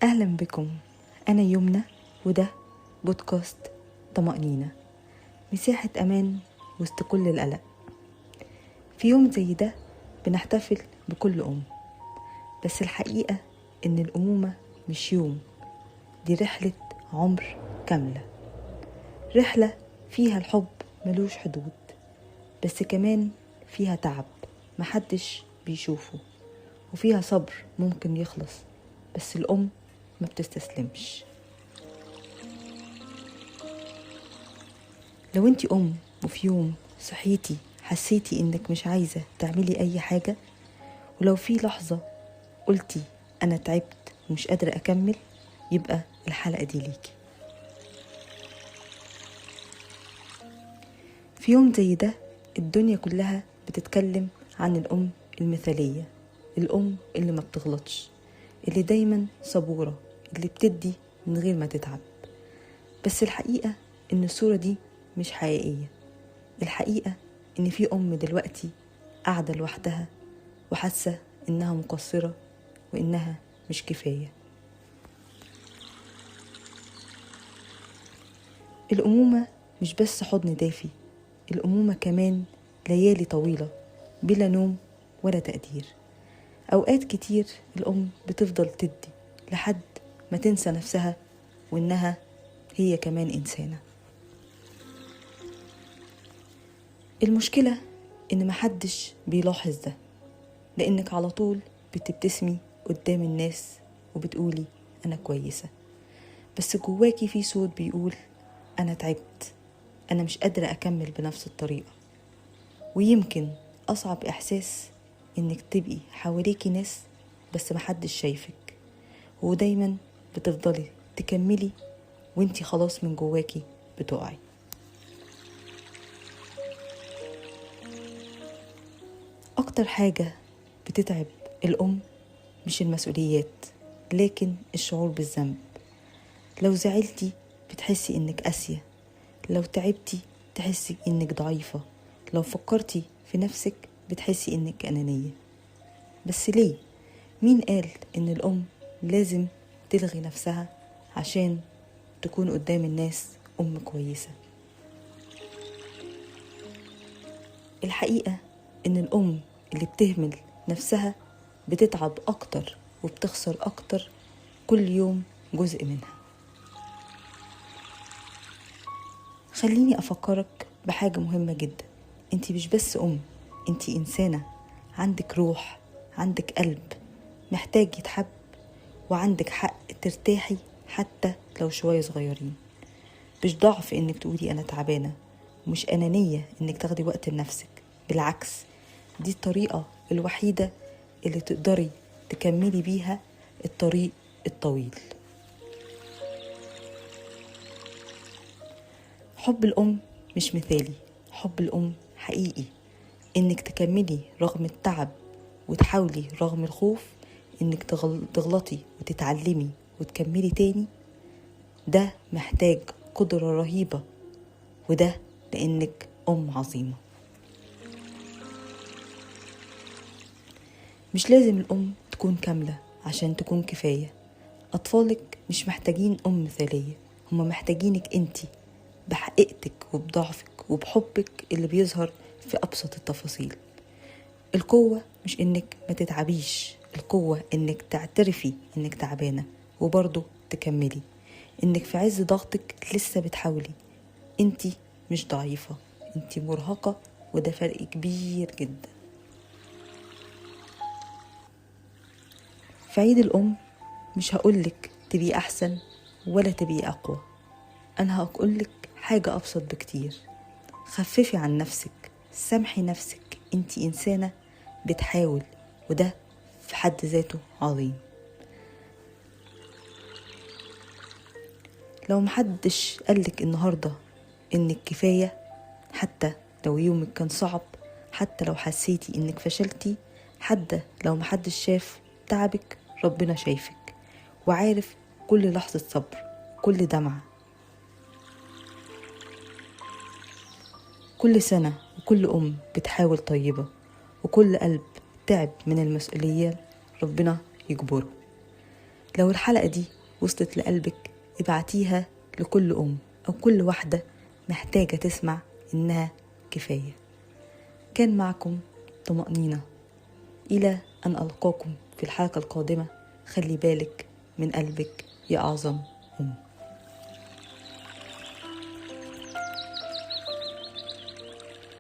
أهلا بكم. أنا يمنى وده بودكاست طمأنينة، مساحة أمان وسط كل القلق. في يوم زي ده بنحتفل بكل أم، بس الحقيقة إن الأمومة مش يوم، دي رحلة عمر كاملة، رحلة فيها الحب ملوش حدود، بس كمان فيها تعب محدش بيشوفه، وفيها صبر ممكن يخلص، بس الأم ما بتستسلمش. لو انتي أم وفي يوم صحيتي حسيتي انك مش عايزة تعملي اي حاجة، ولو في لحظة قلتي انا تعبت ومش قادرة اكمل، يبقى الحلقة دي ليكي. في يوم زي ده الدنيا كلها بتتكلم عن الأم المثالية، الأم اللي ما بتغلطش، اللي دايما صبورة، اللي بتدي من غير ما تتعب. بس الحقيقة إن الصورة دي مش حقيقية. الحقيقة إن في أم دلوقتي قاعدة لوحدها وحاسة إنها مقصرة وإنها مش كفاية. الأمومة مش بس حضن دافي، الأمومة كمان ليالي طويلة بلا نوم ولا تقدير. أوقات كتير الأم بتفضل تدي لحد ما تنسى نفسها وإنها هي كمان إنسانة. المشكلة إن محدش بيلاحظ ده، لأنك على طول بتبتسمي قدام الناس وبتقولي أنا كويسة، بس جواكي في صوت بيقول أنا تعبت، أنا مش قادرة أكمل بنفس الطريقة. ويمكن أصعب إحساس إنك تبقي حواليكي ناس بس محدش شايفك، ودايما بتفضلي تكملي وانتي خلاص من جواكي بتقعي. أكتر حاجة بتتعب الأم مش المسؤوليات، لكن الشعور بالذنب. لو زعلتي بتحسي إنك قاسية، لو تعبتي تحسي إنك ضعيفة، لو فكرتي في نفسك بتحسي إنك أنانية. بس ليه؟ مين قال إن الأم لازم تلغي نفسها عشان تكون قدام الناس أم كويسة؟ الحقيقة إن الأم اللي بتهمل نفسها بتتعب أكتر وبتخسر أكتر كل يوم جزء منها. خليني أفكرك بحاجة مهمة جدا، انتي مش بس أم، انتي إنسانة، عندك روح، عندك قلب محتاج يتحب، وعندك حق ترتاحي حتى لو شوية صغيرين. مش ضعف إنك تقولي أنا تعبانة، ومش أنانية إنك تاخدي وقت لنفسك، بالعكس دي الطريقة الوحيدة اللي تقدري تكملي بيها الطريق الطويل. حب الأم مش مثالي، حب الأم حقيقي. إنك تكملي رغم التعب وتحاولي رغم الخوف، إنك تغلطي وتتعلمي وتكملي تاني، ده محتاج قدرة رهيبة، وده لأنك أم عظيمة. مش لازم الأم تكون كاملة عشان تكون كفاية. أطفالك مش محتاجين أم مثالية، هما محتاجينك أنتي بحقيقتك وبضعفك وبحبك اللي بيظهر في أبسط التفاصيل. القوة مش إنك ما تتعبيش، القوة إنك تعترفي إنك تعبانة وبرضه تكملي، إنك في عز ضغطك لسه بتحاولي. أنتي مش ضعيفة، أنتي مرهقة، وده فرق كبير جدا. في عيد الأم مش هقولك تبقي أحسن ولا تبقي أقوى، أنا هقولك حاجة أبسط بكتير. خففي عن نفسك، سامحي نفسك، أنتي إنسانة بتحاول، وده في حد ذاته عظيم. لو محدش قالك النهاردة إنك كفاية، حتى لو يومك كان صعب، حتى لو حسيتي إنك فشلتي، حتى لو محدش شاف تعبك، ربنا شايفك وعارف كل لحظة صبر، كل دمعة، كل سنة، وكل أم بتحاول طيبة، وكل قلب تعب من المسؤولية ربنا يجبره. لو الحلقة دي وصلت لقلبك ابعتيها لكل أم أو كل واحدة محتاجة تسمع إنها كفاية. كان معكم طمأنينة، إلى أن ألقاكم في الحلقة القادمة. خلي بالك من قلبك يا أعظم أم.